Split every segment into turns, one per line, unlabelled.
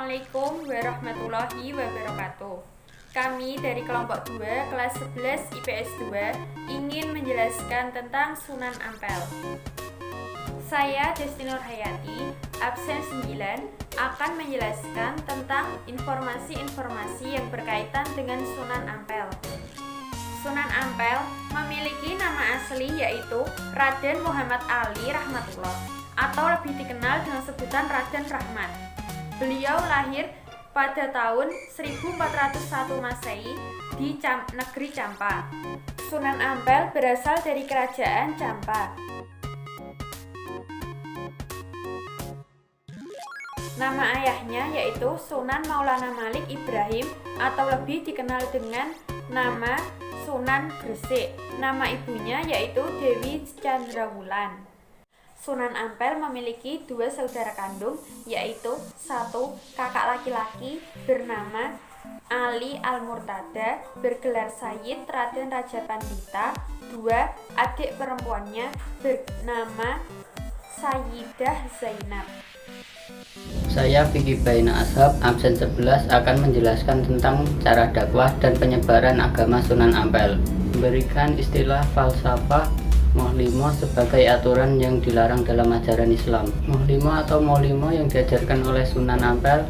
Assalamualaikum warahmatullahi wabarakatuh. Kami dari kelompok 2 kelas 11 IPS 2 ingin menjelaskan tentang Sunan Ampel. Saya Desti Nur Hayati, absen 9, akan menjelaskan tentang informasi-informasi yang berkaitan dengan Sunan Ampel. Sunan Ampel memiliki nama asli yaitu Raden Muhammad Ali Rahmatullah atau lebih dikenal dengan sebutan Raden Rahmat. Beliau lahir pada tahun 1401 Masehi di negeri Campa. Sunan Ampel berasal dari kerajaan Campa. Nama ayahnya yaitu Sunan Maulana Malik Ibrahim atau lebih dikenal dengan nama Sunan Gresik. Nama ibunya yaitu Dewi Chandrawulan. Sunan Ampel memiliki 2 saudara kandung, yaitu 1 kakak laki-laki bernama Ali Al-Murtada bergelar Sayyid Raden Raja Pandita, 2 adik perempuannya bernama Sayyidah Zainab.
Saya Vicky Baina Ashab, absen 11, akan menjelaskan tentang cara dakwah dan penyebaran agama Sunan Ampel. Memberikan istilah falsafah Mohlimo sebagai aturan yang dilarang dalam ajaran Islam. Mohlimo atau Molimo yang diajarkan oleh Sunan Ampel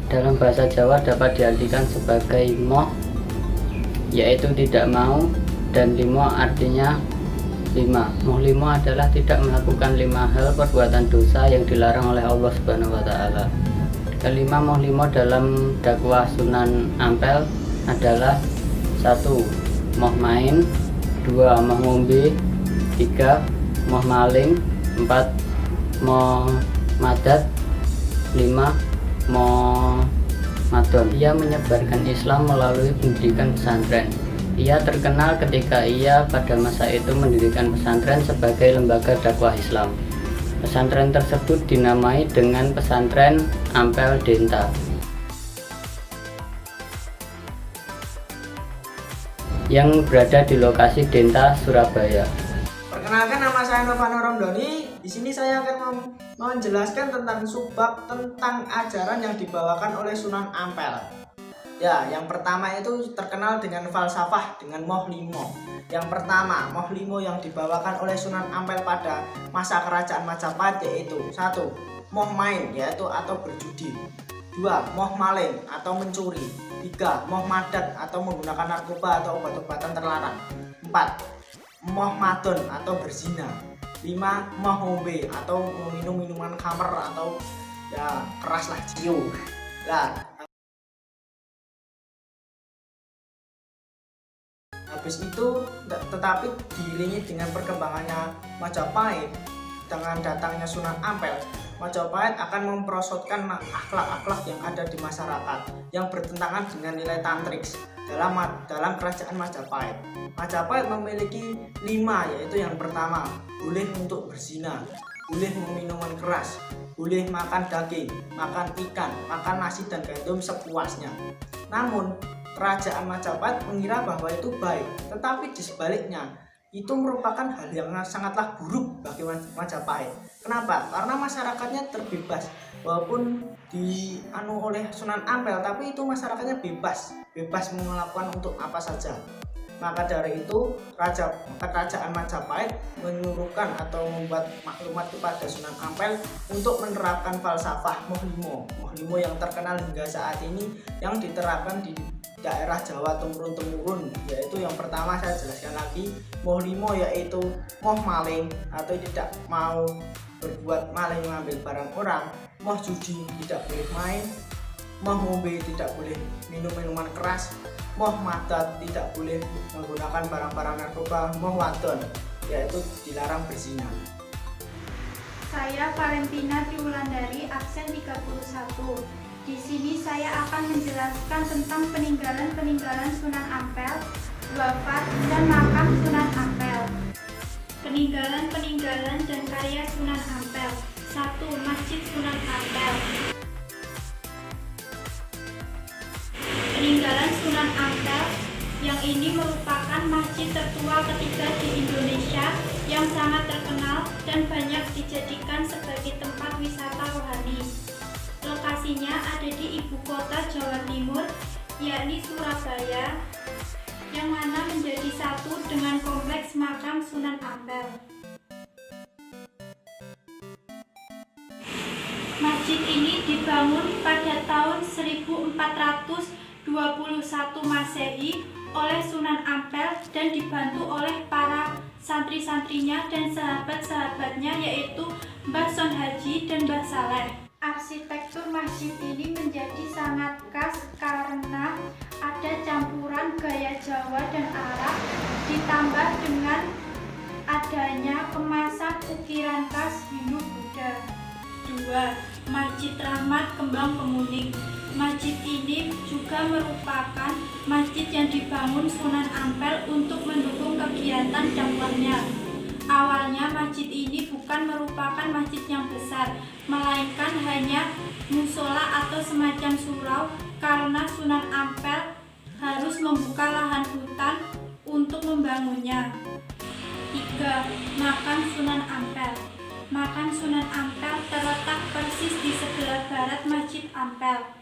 dalam bahasa Jawa dapat diartikan sebagai moh, yaitu tidak mau, dan limo artinya 5. Mohlimo adalah tidak melakukan 5 hal perbuatan dosa yang dilarang oleh Allah Subhanahu wa Ta'ala. Kelima mohlimo dalam dakwah Sunan Ampel adalah 1. Moh main, 2. Moh ngombe, 3. Moh maling, 4. Moh madat, 5. Moh madon. Ia menyebarkan Islam melalui pendidikan pesantren. Ia terkenal ketika ia pada masa itu mendirikan pesantren sebagai lembaga dakwah Islam. Pesantren tersebut dinamai dengan Pesantren Ampel Denta. Yang berada di lokasi Denta, Surabaya.
Perkenalkan, nama saya Novano Romdoni. Di sini saya akan menjelaskan tentang subbab tentang ajaran yang dibawakan oleh Sunan Ampel. Ya, yang pertama itu terkenal dengan falsafah, dengan mohlimo. Yang pertama, mohlimo yang dibawakan oleh Sunan Ampel pada masa kerajaan Majapahit yaitu 1. Moh main, yaitu atau berjudi. 2. Moh maling atau mencuri. 3. Moh madat atau menggunakan narkoba atau obat-obatan terlarang. 4. Moh madon atau berzina. 5. Moh ngombe atau meminum minuman khamr atau ya keras lah, ciu. Nah, habis itu tetapi diiringi dengan perkembangannya Majapahit, dengan datangnya Sunan Ampel, Majapahit akan memperosotkan akhlak-akhlak yang ada di masyarakat yang bertentangan dengan nilai tantriks dalam kerajaan Majapahit. Majapahit memiliki 5, yaitu yang pertama, boleh untuk berzina, boleh minuman keras, boleh makan daging, makan ikan, makan nasi dan gandum sepuasnya. Namun kerajaan Majapahit mengira bahwa itu baik, tetapi di sebaliknya itu merupakan hal yang sangatlah buruk bagi Majapahit. Kenapa? Karena masyarakatnya terbebas, walaupun oleh Sunan Ampel, tapi itu masyarakatnya bebas melakukan untuk apa saja. Maka dari itu kerajaan Majapahit menyuruhkan atau membuat maklumat kepada Sunan Ampel untuk menerapkan falsafah mohlimo yang terkenal hingga saat ini yang diterapkan di daerah Jawa temurun-temurun, yaitu yang pertama saya jelaskan lagi, mohlimo yaitu moh maling atau tidak mau berbuat maling mengambil barang orang, moh judi tidak boleh main, moh ngombe tidak boleh minum minuman keras, moh madat tidak boleh menggunakan barang-barang narkoba, moh wadon yaitu dilarang berzina.
Saya Valentina Triwulandari, absen 31. Di sini saya akan menjelaskan tentang peninggalan Sunan Ampel, wafat dan makam Sunan Ampel. Peninggalan dan karya Sunan Ampel. 1. Masjid Sunan Ampel. Peninggalan Sunan Ampel yang ini merupakan masjid tertua ketiga di Indonesia yang sangat terkenal dan banyak dijadikan sebagai tempat wisata rohani. Lokasi lokasinya ada di ibu kota Jawa Timur, yakni Surabaya, yang mana menjadi satu dengan kompleks makam Sunan Ampel. Masjid ini dibangun pada tahun 1421 Masehi oleh Sunan Ampel dan dibantu oleh para santri-santrinya dan sahabat-sahabatnya, yaitu Mbah Son Haji dan Mbah Saleh. Arsitektur masjid ini menjadi sangat khas karena ada campuran gaya Jawa dan Arab ditambah dengan adanya kemasan ukiran khas Hindu-Buddha. 2. Masjid Rahmat Kembang Pemuning. Masjid ini juga merupakan masjid yang dibangun Sunan Ampel untuk mendukung kegiatan dakwahnya. Awalnya masjid ini bukan merupakan masjid yang besar, melainkan hanya musola atau semacam surau karena Sunan Ampel harus membuka lahan hutan untuk membangunnya. 3. Makam Sunan Ampel. Makam Sunan Ampel terletak persis di sebelah barat Masjid Ampel.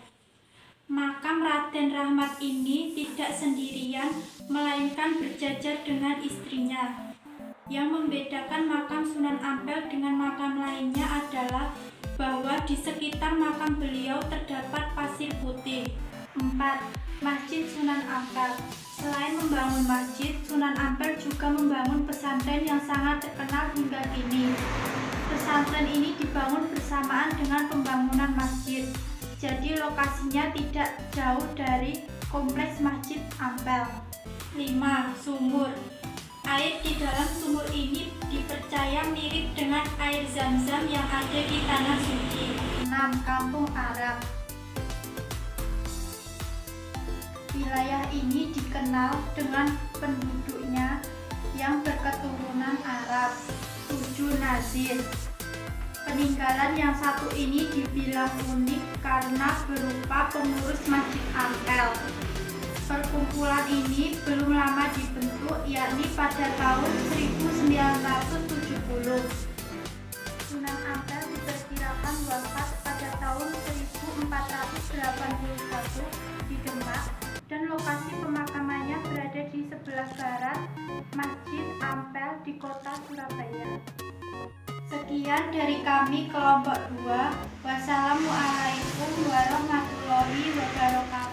Makam Raden Rahmat ini tidak sendirian, melainkan berjajar dengan istrinya. Yang membedakan makam Sunan Ampel dengan makam lainnya adalah bahwa di sekitar makam beliau terdapat pasir putih. 4. Masjid Sunan Ampel. Selain membangun masjid, Sunan Ampel juga membangun pesantren yang sangat terkenal hingga kini. Pesantren ini dibangun bersamaan dengan pembangunan masjid, jadi lokasinya tidak jauh dari kompleks Masjid Ampel. 5. Sumur. Air di dalam sumur ini dipercaya mirip dengan air Zam-Zam yang ada di Tanah Suci. 6. Kampung Arab. Wilayah ini dikenal dengan penduduknya yang berketurunan Arab. 7. Nazir. Peninggalan yang satu ini dibilang unik karena berupa pengurus Masjid Ampel. Perkumpulan ini belum lama dibentuk, yakni pada tahun 1970. Sunan Ampel diperkirakan wafat pada tahun 1481 di Demak dan lokasi pemakamannya berada di sebelah barat Masjid Ampel di kota Surabaya. Sekian dari kami kelompok 2. Wassalamualaikum warahmatullahi wabarakatuh.